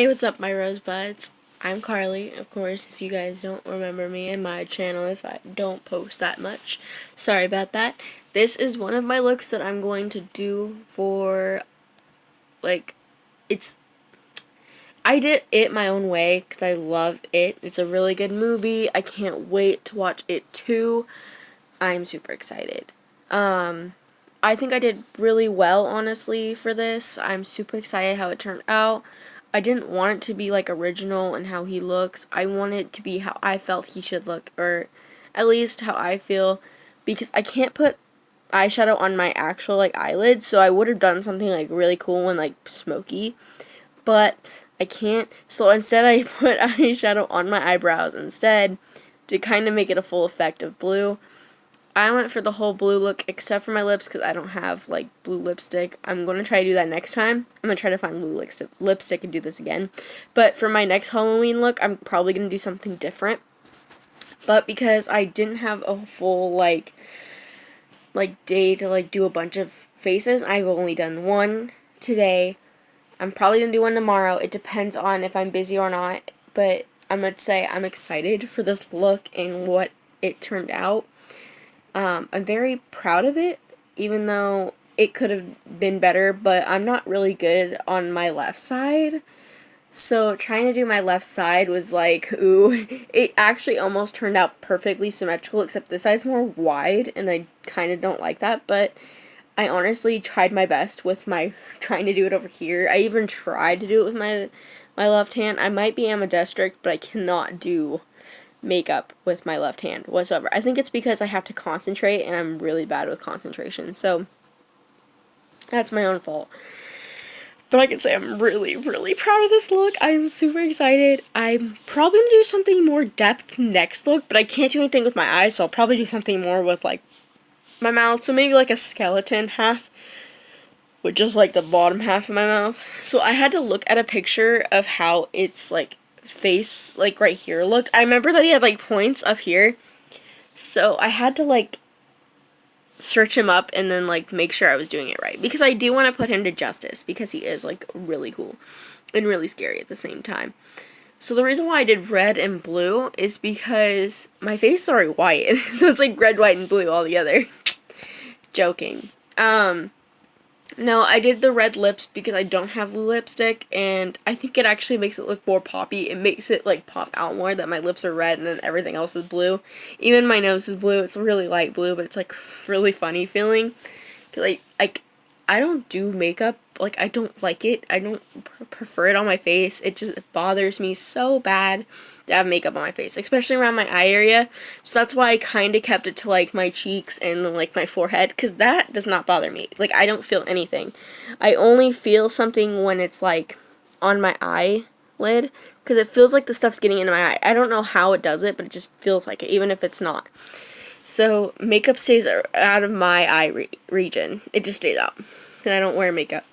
Hey, what's up, my rosebuds? I'm Carly, of course, if you guys don't remember me and my channel, if I don't post that much. Sorry about that. This is one of my looks that I'm going to do for, like, it's... I did It my own way, because I love It. It's a really good movie. I can't wait to watch It 2. I'm super excited. I think I did really well, honestly, for this. I'm super excited how it turned out. I didn't want it to be, like, original and how he looks. I want it to be how I felt he should look, or at least how I feel, because I can't put eyeshadow on my actual, like, eyelids, so I would have done something, like, really cool and, like, smoky, but I can't, so instead I put eyeshadow on my eyebrows instead to kind of make it a full effect of blue. I went for the whole blue look except for my lips because I don't have, like, blue lipstick. I'm going to try to do that next time. I'm going to try to find blue lipstick and do this again. But for my next Halloween look, I'm probably going to do something different. But because I didn't have a full, like day to, like, do a bunch of faces, I've only done one today. I'm probably going to do one tomorrow. It depends on if I'm busy or not. But I'm going to say I'm excited for this look and what it turned out. I'm very proud of it, even though it could have been better, but I'm not really good on my left side. So trying to do my left side was like, ooh, it actually almost turned out perfectly symmetrical, except this side's more wide, and I kind of don't like that, but I honestly tried my best with my trying to do it over here. I even tried to do it with my left hand. I might be ambidextrous, but I cannot do makeup with my left hand whatsoever. I think it's because I have to concentrate and I'm really bad with concentration, so that's my own fault. But I can say I'm really, really proud of this look. I'm super excited. I'm probably going to do something more depth next look, but I can't do anything with my eyes, so I'll probably do something more with, like, my mouth. So maybe, like, a skeleton half with just, like, the bottom half of my mouth. So I had to look at a picture of how it's, like, face, like, right here looked. I remember that he had, like, points up here, so I had to, like, search him up and then, like, make sure I was doing it right, because I do want to put him to justice, because he is, like, really cool and really scary at the same time. So the reason why I did red and blue is because my face is already white, so it's like red, white, and blue all together. Joking. No, I did the red lips because I don't have blue lipstick, and I think it actually makes it look more poppy. It makes it, like, pop out more that my lips are red and then everything else is blue. Even my nose is blue. It's really light blue, but it's, like, really funny feeling. Cause, I don't do makeup. Like, I don't like it. I don't prefer it on my face. It just bothers me so bad to have makeup on my face, especially around my eye area. So that's why I kind of kept it to, like, my cheeks and, like, my forehead, because that does not bother me. Like, I don't feel anything. I only feel something when it's, like, on my eyelid, because it feels like the stuff's getting into my eye. I don't know how it does it, but it just feels like it, even if it's not. So makeup stays out of my eye region. It just stays out, and I don't wear makeup.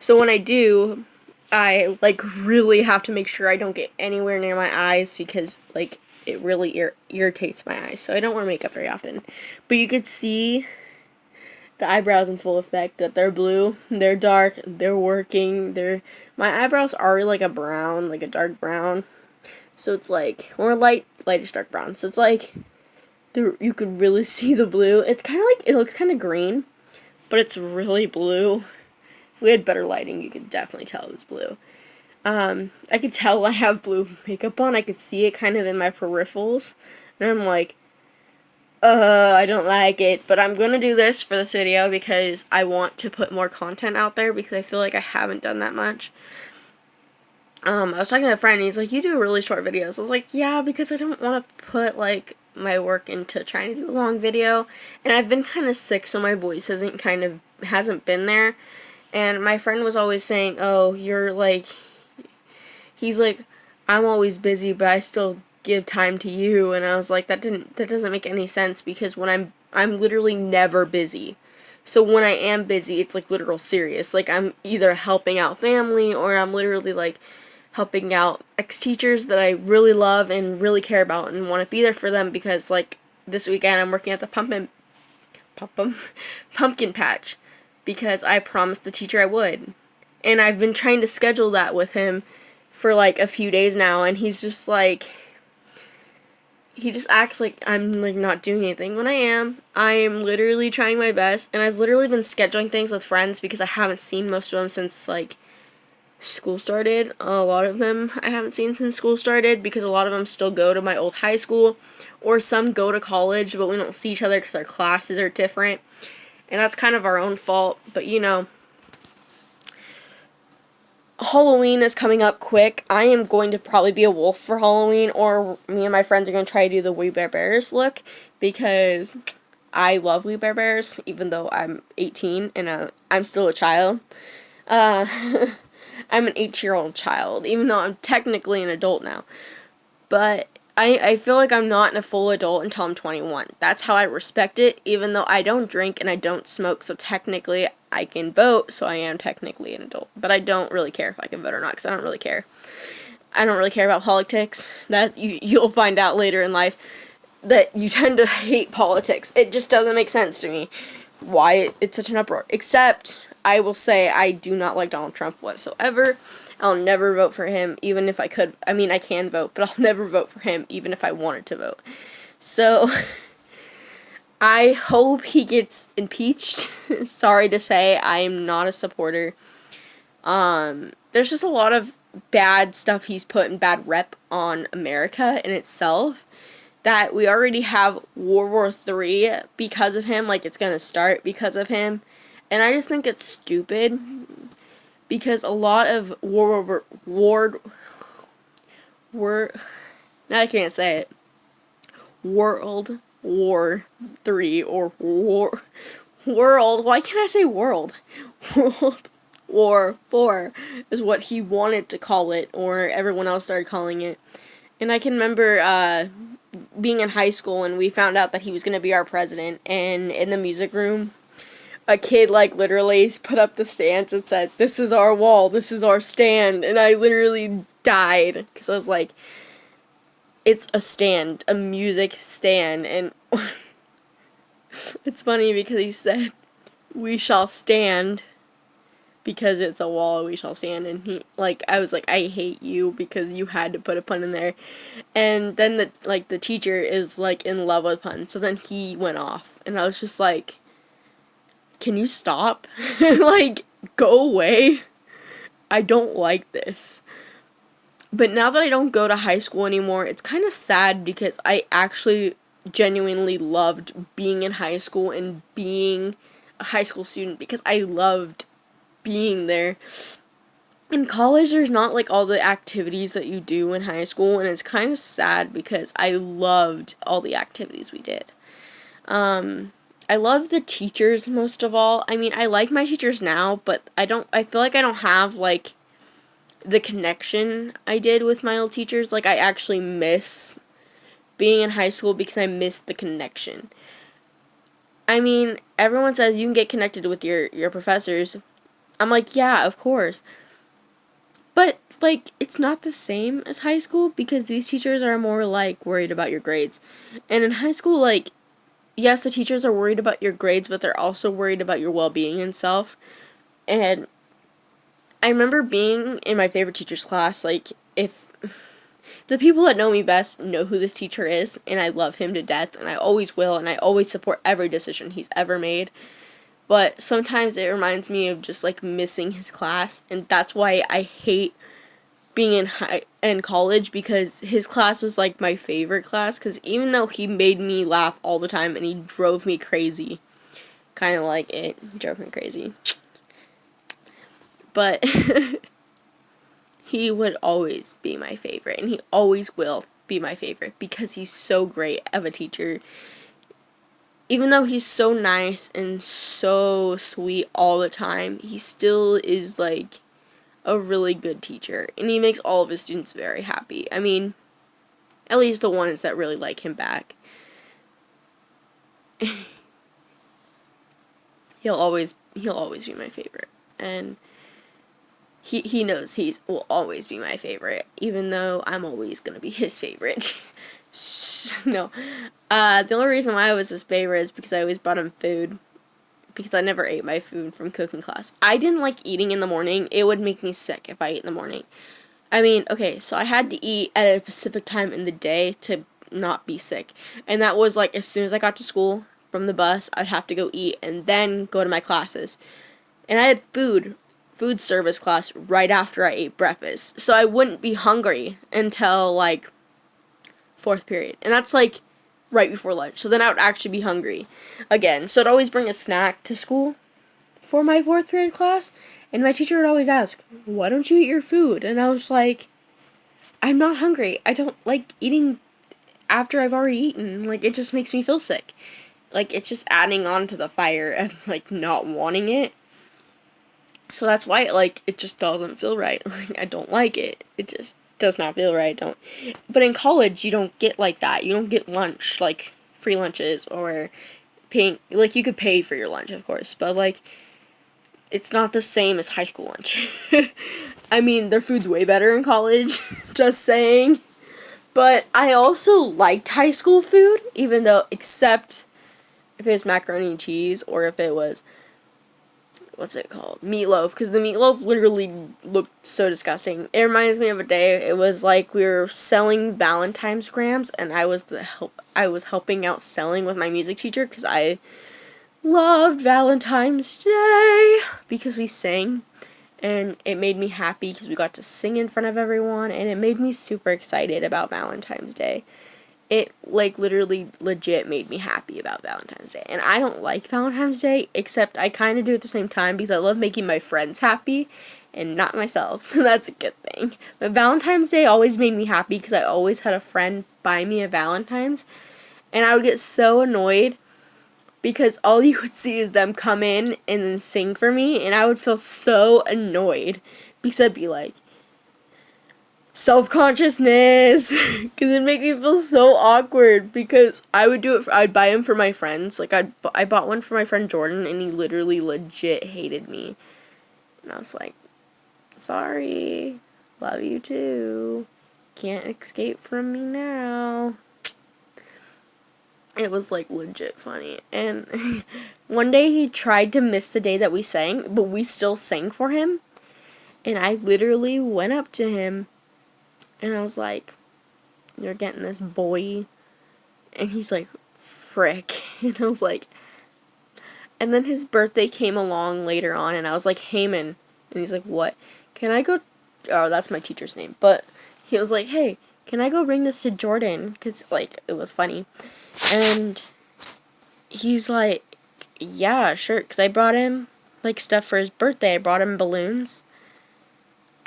So when I do, I, like, really have to make sure I don't get anywhere near my eyes, because, like, it really irritates my eyes. So I don't wear makeup very often. But you could see the eyebrows in full effect, that they're blue, they're dark, they're working, my eyebrows are, like, a brown, like a dark brown. So it's, like, or lightish dark brown. So it's, like, you could really see the blue. It's kind of like, it looks kind of green, but it's really blue. If we had better lighting, you could definitely tell it was blue. I could tell I have blue makeup on. I could see it kind of in my peripherals. And I'm like, I don't like it. But I'm going to do this for this video because I want to put more content out there, because I feel like I haven't done that much. I was talking to a friend, and he's like, you do really short videos. I was like, yeah, because I don't want to put, like, my work into trying to do a long video. And I've been kind of sick, so my voice hasn't been there. And my friend was always saying, oh, you're, like, he's like, I'm always busy, but I still give time to you. And I was like, that doesn't make any sense, because when I'm literally never busy. So when I am busy, it's, like, literal serious. Like, I'm either helping out family, or I'm literally, like, helping out ex-teachers that I really love and really care about and want to be there for them, because, like, this weekend I'm working at the pumpkin patch, because I promised the teacher I would. And I've been trying to schedule that with him for like a few days now, and he's just like, he just acts like I'm like not doing anything when I am. I am literally trying my best, and I've literally been scheduling things with friends because I haven't seen most of them since like school started. A lot of them I haven't seen since school started because a lot of them still go to my old high school, or some go to college, but we don't see each other because our classes are different, and that's kind of our own fault. But you know, Halloween is coming up quick. I am going to probably be a wolf for Halloween, or me and my friends are going to try to do the We Bare Bears look, because I love We Bare Bears, even though I'm 18 and I'm still a child. Uh, I'm an 18-year-old child, even though I'm technically an adult now. But I feel like I'm not a full adult until I'm 21. That's how I respect it, even though I don't drink and I don't smoke, so technically I can vote, so I am technically an adult. But I don't really care if I can vote or not, because I don't really care. I don't really care about politics. That you'll find out later in life that you tend to hate politics. It just doesn't make sense to me why it's such an uproar. Except, I will say, I do not like Donald Trump whatsoever. I'll never vote for him, even if I could. I mean, I can vote, but I'll never vote for him, even if I wanted to vote. So, I hope he gets impeached. Sorry to say, I am not a supporter. There's just a lot of bad stuff he's put in bad rep on America in itself, that we already have World War III because of him, like it's gonna start because of him. And I just think it's stupid, because a lot of now I can't say it. World War III or World. Why can't I say world? World War IV is what he wanted to call it, or everyone else started calling it. And I can remember being in high school and we found out that he was going to be our president, and in the music room, a kid like literally put up the stance and said, "This is our wall, this is our stand," and I literally died because I was like, it's a stand, a music stand. And it's funny because he said, "We shall stand because it's a wall, we shall stand," and he, like, I was like, I hate you because you had to put a pun in there. And then the teacher is like in love with puns, so then he went off, and I was just like, can you stop? Like, go away. I don't like this. But now that I don't go to high school anymore, it's kind of sad because I actually genuinely loved being in high school and being a high school student, because I loved being there. In college, there's not like all the activities that you do in high school, and it's kind of sad because I loved all the activities we did. I love the teachers most of all. I mean, I like my teachers now, but I feel like I don't have like the connection I did with my old teachers. Like, I actually miss being in high school because I miss the connection. I mean, everyone says you can get connected with your professors. I'm like, yeah, of course. But, like, it's not the same as high school, because these teachers are more, like, worried about your grades. And in high school, like, yes, the teachers are worried about your grades, but they're also worried about your well-being and self. And I remember being in my favorite teacher's class, like, if the people that know me best know who this teacher is, and I love him to death, and I always will, and I always support every decision he's ever made. But sometimes it reminds me of just, like, missing his class, and that's why I hate being in college, because his class was, like, my favorite class, because even though he made me laugh all the time and he drove me crazy, kind of like it drove me crazy, but he would always be my favorite, and he always will be my favorite, because he's so great of a teacher. Even though he's so nice and so sweet all the time, he still is, like, a really good teacher, and he makes all of his students very happy. I mean, at least the ones that really like him back. He'll always be my favorite, and he knows will always be my favorite, even though I'm always gonna be his favorite. No. The only reason why I was his favorite is because I always brought him food, because I never ate my food from cooking class. I didn't like eating in the morning. It would make me sick if I ate in the morning. I mean, okay, so I had to eat at a specific time in the day to not be sick. And that was like as soon as I got to school from the bus, I'd have to go eat and then go to my classes. And I had food service class right after I ate breakfast. So I wouldn't be hungry until like fourth period. And that's like right before lunch. So then I would actually be hungry again. So I'd always bring a snack to school for my fourth period class. And my teacher would always ask, "Why don't you eat your food?" And I was like, "I'm not hungry. I don't like eating after I've already eaten. Like, it just makes me feel sick." Like, it's just adding on to the fire of, like, not wanting it. So that's why, like, it just doesn't feel right. Like, I don't like it. It just does not feel right. Don't. But in college, you don't get like that. You don't get lunch, like, free lunches or paying. Like, you could pay for your lunch, of course. But, like, it's not the same as high school lunch. I mean, their food's way better in college. Just saying. But I also liked high school food, even though, except if it was macaroni and cheese or if it was, what's it called? Meatloaf. Because the meatloaf literally looked so disgusting. It reminds me of a day, it was like we were selling Valentine's grams and I was helping out selling with my music teacher because I loved Valentine's Day because we sang. And it made me happy because we got to sing in front of everyone, and it made me super excited about Valentine's Day. It, like, literally, legit made me happy about Valentine's Day. And I don't like Valentine's Day, except I kind of do at the same time because I love making my friends happy and not myself, so that's a good thing. But Valentine's Day always made me happy because I always had a friend buy me a Valentine's, and I would get so annoyed because all you would see is them come in and then sing for me, and I would feel so annoyed because I'd be like, self-consciousness, because it'd make me feel so awkward because I would do it, I'd buy them for my friends, like I bought one for my friend Jordan, and he literally legit hated me, and I was like, sorry, love you too, can't escape from me now. It was, like, legit funny. And one day he tried to miss the day that we sang, but we still sang for him. And I literally went up to him, and I was like, you're getting this, boy. And he's like, frick. And I was like, and then his birthday came along later on, and I was like, Heyman. And he's like, what? Can I go? Oh, that's my teacher's name. But he was like, hey, can I go bring this to Jordan? Because, like, it was funny. And he's like, yeah, sure. Because I brought him, like, stuff for his birthday. I brought him balloons.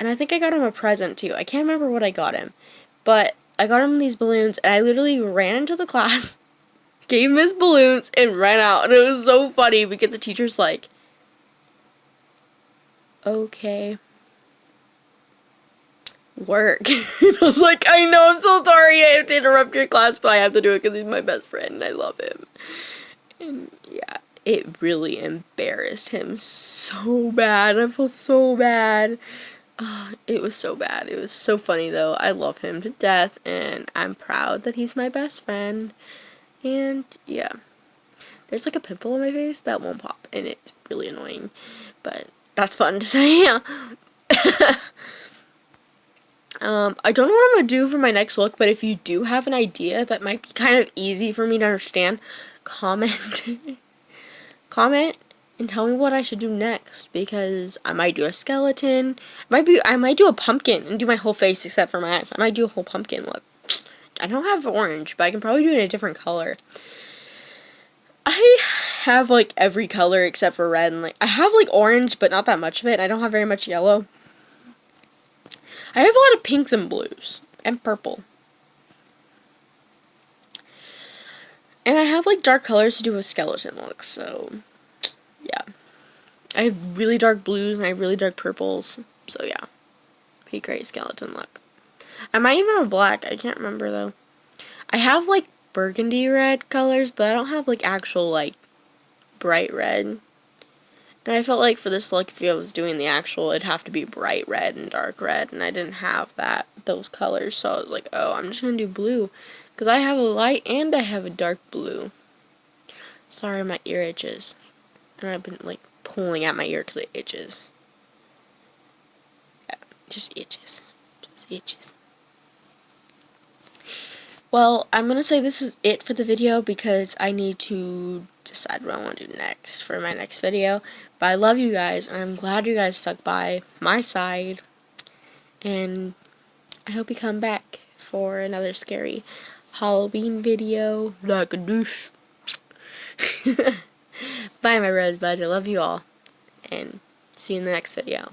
And I think I got him a present, too. I can't remember what I got him. But I got him these balloons, and I literally ran into the class, gave him his balloons, and ran out. And it was so funny because the teacher's like, okay, work. And I was like, I know, I'm so sorry I have to interrupt your class, but I have to do it because he's my best friend and I love him. And yeah, it really embarrassed him so bad. I feel so bad. It was so bad. It was so funny though. I love him to death and I'm proud that he's my best friend. And yeah, there's like a pimple on my face that won't pop and it's really annoying, but that's fun to say. I don't know what I'm gonna do for my next look, but if you do have an idea that might be kind of easy for me to understand, comment. Comment and tell me what I should do next, because I might do a skeleton. I might do a pumpkin and do my whole face except for my eyes. I might do a whole pumpkin look. I don't have orange, but I can probably do it in a different color. I have like every color except for red, and like I have like orange, but not that much of it. And I don't have very much yellow. I have a lot of pinks and blues and purple. And I have like dark colors to do a skeleton look, so yeah. I have really dark blues and I have really dark purples, so yeah. Pretty great skeleton look. I might even have black, I can't remember though. I have like burgundy red colors, but I don't have like actual like bright red. And I felt like for this look, if I was doing the actual, it'd have to be bright red and dark red, and I didn't have those colors, so I was like, oh, I'm just gonna do blue, because I have a light and I have a dark blue. Sorry, my ear itches, and I've been like pulling at my ear because it itches. Yeah, just itches. ass itches. Well, I'm gonna say this is it for the video because I need to decide what I want to do next for my next video. But I love you guys, and I'm glad you guys stuck by my side. And I hope you come back for another scary Halloween video. Like a douche. Bye, my rosebuds. I love you all. And see you in the next video.